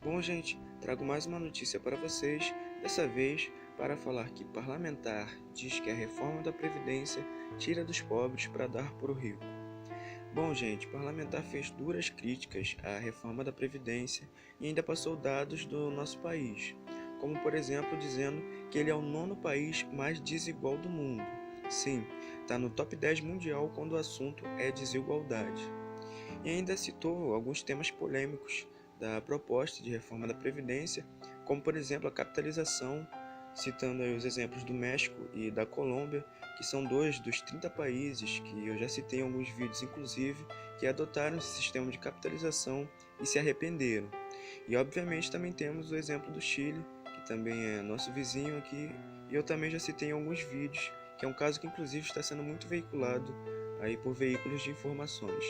Bom, gente, trago mais uma notícia para vocês, dessa vez para falar que parlamentar diz que a reforma da Previdência tira dos pobres para dar para o rico. Bom, gente, parlamentar fez duras críticas à reforma da Previdência e ainda passou dados do nosso país, como por exemplo dizendo que ele é o 9º país mais desigual do mundo. Sim, está no top 10 mundial quando o assunto é desigualdade. E ainda citou alguns temas polêmicos da proposta de reforma da Previdência, como por exemplo a capitalização, citando aí os exemplos do México e da Colômbia, que são 2 dos 30 países que eu já citei em alguns vídeos, inclusive, que adotaram esse sistema de capitalização e se arrependeram. E obviamente também temos o exemplo do Chile, que também é nosso vizinho aqui, e eu também já citei em alguns vídeos, que é um caso que inclusive está sendo muito veiculado aí por veículos de informações.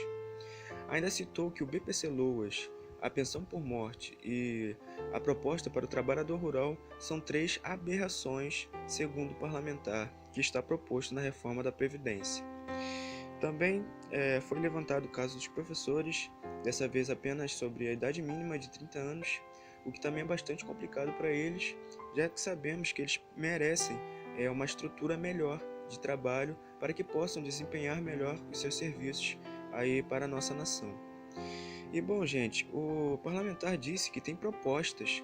Ainda citou que o BPC-Loas, a pensão por morte e a proposta para o trabalhador rural são 3 aberrações, segundo o parlamentar, que está proposto na reforma da Previdência. Também foi levantado o caso dos professores, dessa vez apenas sobre a idade mínima de 30 anos, o que também é bastante complicado para eles, já que sabemos que eles merecem uma estrutura melhor de trabalho para que possam desempenhar melhor os seus serviços aí para a nossa nação. E bom, gente, o parlamentar disse que tem propostas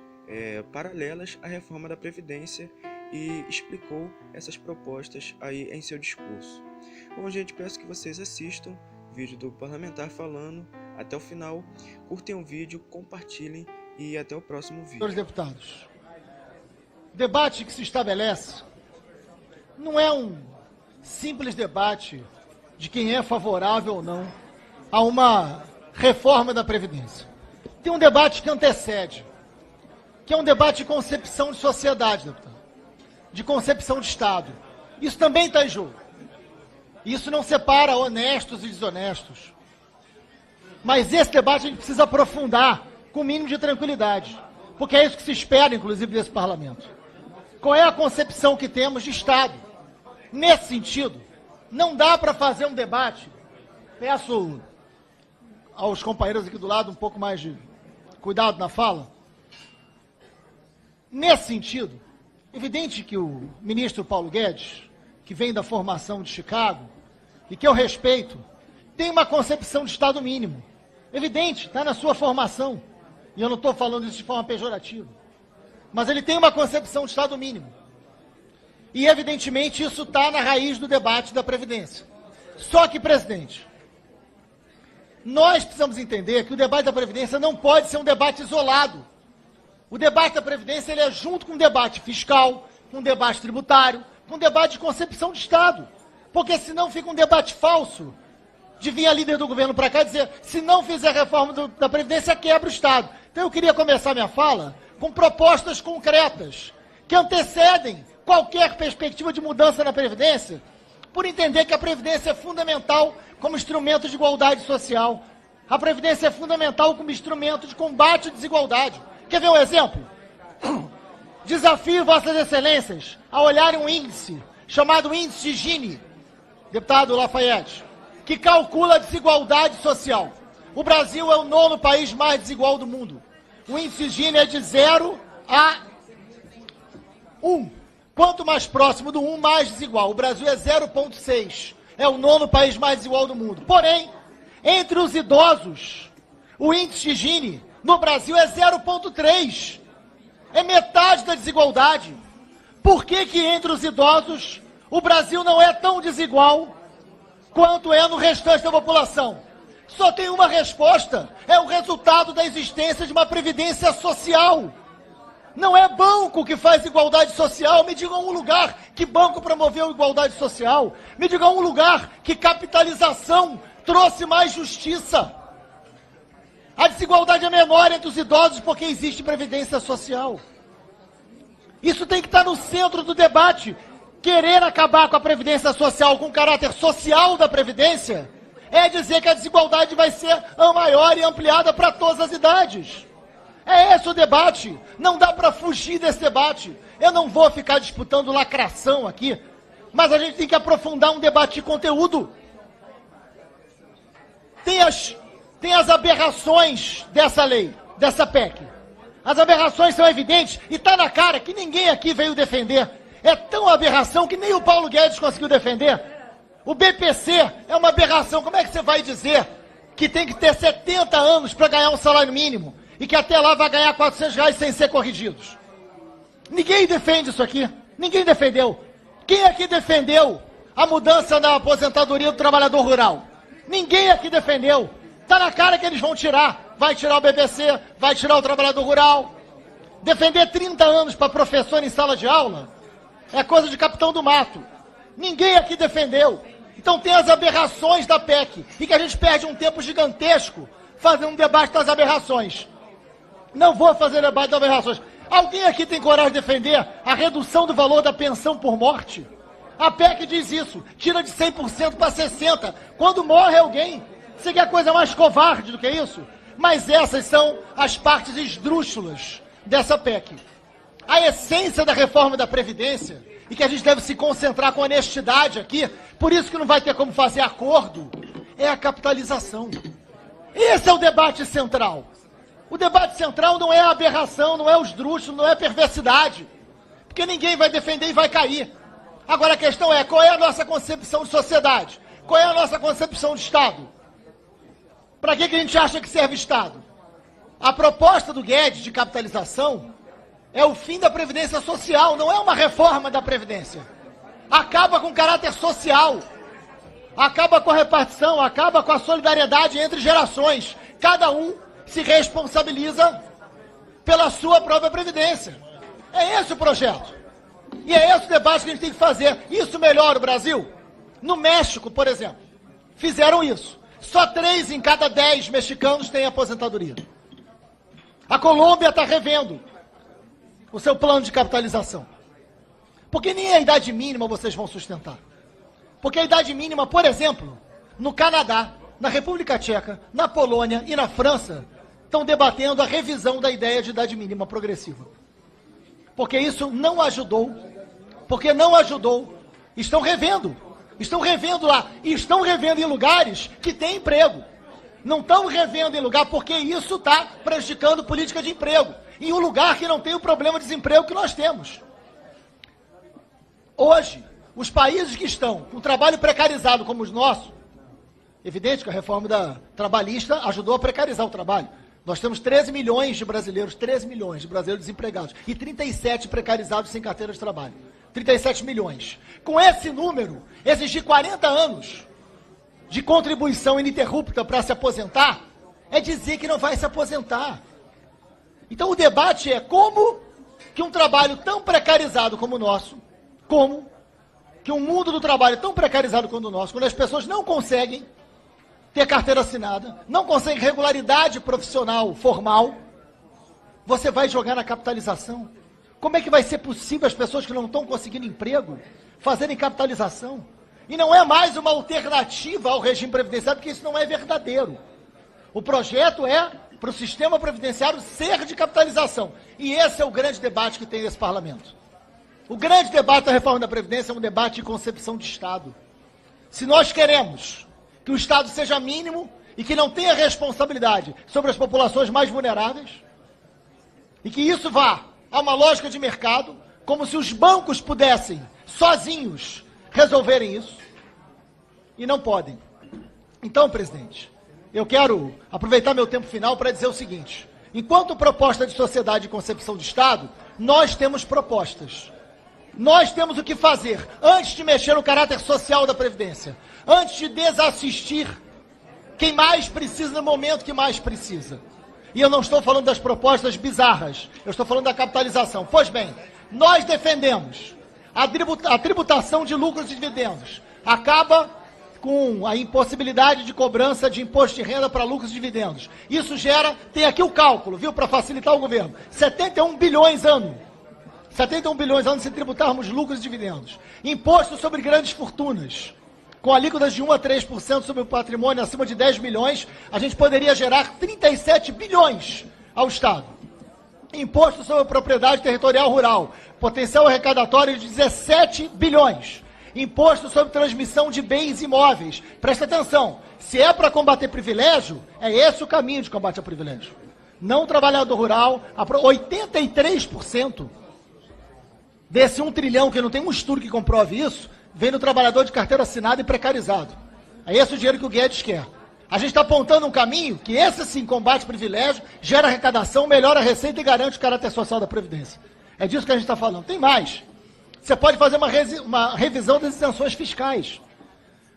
paralelas à reforma da Previdência e explicou essas propostas aí em seu discurso. Bom, gente, peço que vocês assistam o vídeo do parlamentar falando até o final, curtem o vídeo, compartilhem e até o próximo vídeo. Senhores deputados, o debate que se estabelece não é um simples debate de quem é favorável ou não a uma reforma da Previdência. Tem um debate que antecede, que é um debate de concepção de sociedade, deputado, de concepção de Estado. Isso também está em jogo. Isso não separa honestos e desonestos. Mas esse debate a gente precisa aprofundar com o mínimo de tranquilidade, porque é isso que se espera, inclusive, desse parlamento. Qual é a concepção que temos de Estado? Nesse sentido, não dá para fazer um debate. Peço aos companheiros aqui do lado um pouco mais de cuidado na fala. Nesse sentido, evidente que o ministro Paulo Guedes, que vem da formação de Chicago, e que eu respeito, tem uma concepção de Estado mínimo. Evidente, está na sua formação. E eu não estou falando isso de forma pejorativa. Mas ele tem uma concepção de Estado mínimo. E, evidentemente, isso está na raiz do debate da Previdência. Só que, presidente, nós precisamos entender que o debate da Previdência não pode ser um debate isolado. O debate da Previdência ele é junto com um debate fiscal, com um debate tributário, com um debate de concepção de Estado. Porque senão fica um debate falso de vir a líder do governo para cá e dizer se não fizer a reforma da Previdência, quebra o Estado. Então eu queria começar minha fala com propostas concretas que antecedem qualquer perspectiva de mudança na Previdência, por entender que a Previdência é fundamental como instrumento de igualdade social. A Previdência é fundamental como instrumento de combate à desigualdade. Quer ver um exemplo? Desafio Vossas Excelências a olharem um índice chamado Índice de Gini, deputado Lafayette, que calcula a desigualdade social. O Brasil é o 9º país mais desigual do mundo. O índice de Gini é de 0 a 1. Quanto mais próximo do 1, mais desigual. O Brasil é 0,6. É o 9º país mais desigual do mundo. Porém, entre os idosos, o índice de Gini no Brasil é 0,3. É metade da desigualdade. Por que que entre os idosos o Brasil não é tão desigual quanto é no restante da população? Só tem uma resposta. É o resultado da existência de uma previdência social. Não é banco que faz igualdade social. Me digam um lugar que banco promoveu igualdade social. Me digam um lugar que capitalização trouxe mais justiça. A desigualdade é menor entre os idosos porque existe previdência social. Isso tem que estar no centro do debate. Querer acabar com a previdência social, com o caráter social da previdência, é dizer que a desigualdade vai ser a maior e ampliada para todas as idades. É esse o debate. Não dá para fugir desse debate. Eu não vou ficar disputando lacração aqui, mas a gente tem que aprofundar um debate de conteúdo. Tem as aberrações dessa lei, dessa PEC. As aberrações são evidentes e está na cara que ninguém aqui veio defender. É tão aberração que nem o Paulo Guedes conseguiu defender. O BPC é uma aberração. Como é que você vai dizer que tem que ter 70 anos para ganhar um salário mínimo e que até lá vai ganhar R$400 sem ser corrigidos? Ninguém defende isso aqui. Ninguém defendeu. Quem aqui defendeu a mudança na aposentadoria do trabalhador rural? Ninguém aqui defendeu. Está na cara que eles vão tirar. Vai tirar o BPC, vai tirar o trabalhador rural. Defender 30 anos para professor em sala de aula é coisa de capitão do mato. Ninguém aqui defendeu. Então tem as aberrações da PEC e que a gente perde um tempo gigantesco fazendo um debate das aberrações. Não vou fazer debate das aberrações. Alguém aqui tem coragem de defender a redução do valor da pensão por morte? A PEC diz isso, tira de 100% para 60%. Quando morre alguém, você quer coisa mais covarde do que isso? Mas essas são as partes esdrúxulas dessa PEC. A essência da reforma da Previdência, e que a gente deve se concentrar com honestidade aqui, por isso que não vai ter como fazer acordo, é a capitalização. Esse é o debate central. O debate central não é a aberração, não é o esdrúxulo, não é a perversidade, porque ninguém vai defender e vai cair. Agora a questão é, qual é a nossa concepção de sociedade? Qual é a nossa concepção de Estado? Para que a gente acha que serve Estado? A proposta do Guedes de capitalização é o fim da Previdência Social, não é uma reforma da Previdência. Acaba com o caráter social, acaba com a repartição, acaba com a solidariedade entre gerações. Cada um se responsabiliza pela sua própria Previdência. É esse o projeto. E é esse o debate que a gente tem que fazer. Isso melhora o Brasil? No México, por exemplo, fizeram isso. Só 3 em cada 10 mexicanos têm aposentadoria. A Colômbia está revendo o seu plano de capitalização. Porque nem a idade mínima vocês vão sustentar. Porque a idade mínima, por exemplo, no Canadá, na República Tcheca, na Polônia e na França, estão debatendo a revisão da ideia de idade mínima progressiva. Porque isso não ajudou, estão revendo lá, e estão revendo em lugares que têm emprego. Não estão revendo em lugar porque isso está prejudicando política de emprego. Em um lugar que não tem o problema de desemprego que nós temos. Hoje, os países que estão com trabalho precarizado como os nossos, evidente que a reforma trabalhista ajudou a precarizar o trabalho. Nós temos 13 milhões de brasileiros desempregados e 37 precarizados sem carteira de trabalho. 37 milhões. Com esse número, exigir 40 anos de contribuição ininterrupta para se aposentar é dizer que não vai se aposentar. Então o debate é como que um trabalho tão precarizado como o nosso, como que um mundo do trabalho tão precarizado como o nosso, quando as pessoas não conseguem ter carteira assinada, não conseguem regularidade profissional formal, você vai jogar na capitalização. Como é que vai ser possível as pessoas que não estão conseguindo emprego fazerem capitalização? E não é mais uma alternativa ao regime previdenciário, porque isso não é verdadeiro. O projeto é para o sistema previdenciário ser de capitalização. E esse é o grande debate que tem nesse parlamento. O grande debate da reforma da Previdência é um debate de concepção de Estado. Se nós queremos que o Estado seja mínimo e que não tenha responsabilidade sobre as populações mais vulneráveis, e que isso vá a uma lógica de mercado, como se os bancos pudessem, sozinhos, resolverem isso, e não podem. Então, presidente, eu quero aproveitar meu tempo final para dizer o seguinte: enquanto proposta de sociedade e concepção de Estado, nós temos propostas. Nós temos o que fazer antes de mexer no caráter social da Previdência, antes de desassistir quem mais precisa no momento que mais precisa. E eu não estou falando das propostas bizarras, eu estou falando da capitalização. Pois bem, nós defendemos a tributação de lucros e dividendos. Acaba com a impossibilidade de cobrança de imposto de renda para lucros e dividendos. Isso gera, tem aqui o cálculo, viu, para facilitar o governo, 71 bilhões ano. 71 bilhões ano se tributarmos lucros e dividendos. Imposto sobre grandes fortunas. Com alíquotas de 1 a 3% sobre o patrimônio acima de 10 milhões, a gente poderia gerar 37 bilhões ao Estado. Imposto sobre a propriedade territorial rural, potencial arrecadatório de 17 bilhões. Imposto sobre transmissão de bens imóveis. Presta atenção, se é para combater privilégio, é esse o caminho de combate ao privilégio. não o trabalhador rural. 83% desse 1 trilhão, que não tem um estudo que comprove isso, vem do trabalhador de carteira assinada e precarizado. É esse o dinheiro que o Guedes quer. A gente está apontando um caminho que esse sim combate privilégio, gera arrecadação, melhora a receita e garante o caráter social da Previdência. É disso que a gente está falando. Tem mais. Você pode fazer uma revisão das isenções fiscais.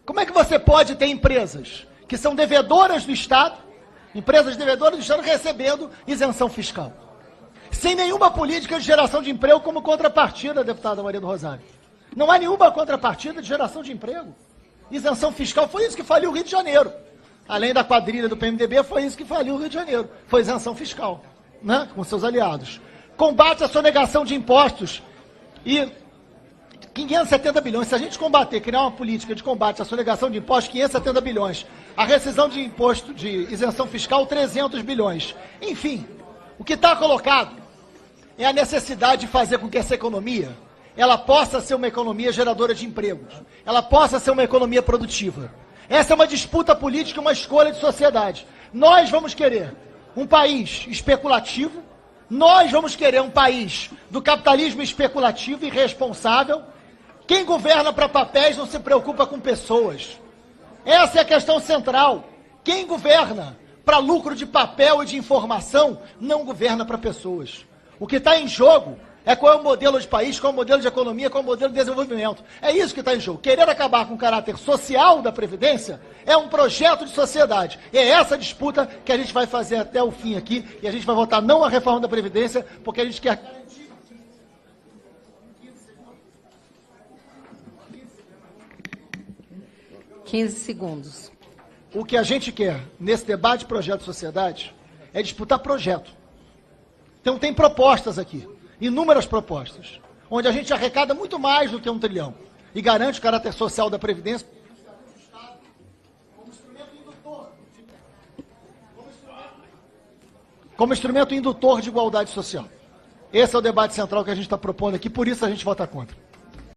Como é que você pode ter empresas que são devedoras do Estado, empresas devedoras do Estado recebendo isenção fiscal? Sem nenhuma política de geração de emprego como contrapartida, deputada Maria do Rosário. Não há nenhuma contrapartida de geração de emprego. Isenção fiscal, foi isso que faliu o Rio de Janeiro. Além da quadrilha do PMDB, foi isso que faliu o Rio de Janeiro. Foi isenção fiscal, né, com seus aliados. Combate à sonegação de impostos e 570 bilhões. Se a gente combater, criar uma política de combate à sonegação de impostos, 570 bilhões. A rescisão de imposto de isenção fiscal, 300 bilhões. Enfim, o que está colocado é a necessidade de fazer com que essa economia ela possa ser uma economia geradora de empregos, ela possa ser uma economia produtiva. Essa é uma disputa política, uma escolha de sociedade. Nós vamos querer um país especulativo, nós vamos querer um país do capitalismo especulativo e irresponsável. Quem governa para papéis não se preocupa com pessoas. Essa é a questão central. Quem governa para lucro de papel e de informação não governa para pessoas. O que está em jogo é qual é o modelo de país, qual é o modelo de economia, qual é o modelo de desenvolvimento. É isso que está em jogo. Querer acabar com o caráter social da Previdência é um projeto de sociedade. E é essa disputa que a gente vai fazer até o fim aqui, e a gente vai votar não a reforma da Previdência, porque a gente quer... segundos. O que a gente quer nesse debate de projeto de sociedade é disputar projeto. Então tem propostas aqui, inúmeras propostas, onde a gente arrecada muito mais do que 1 trilhão e garante o caráter social da Previdência como instrumento indutor de igualdade social. Esse é o debate central que a gente está propondo aqui, por isso a gente vota contra.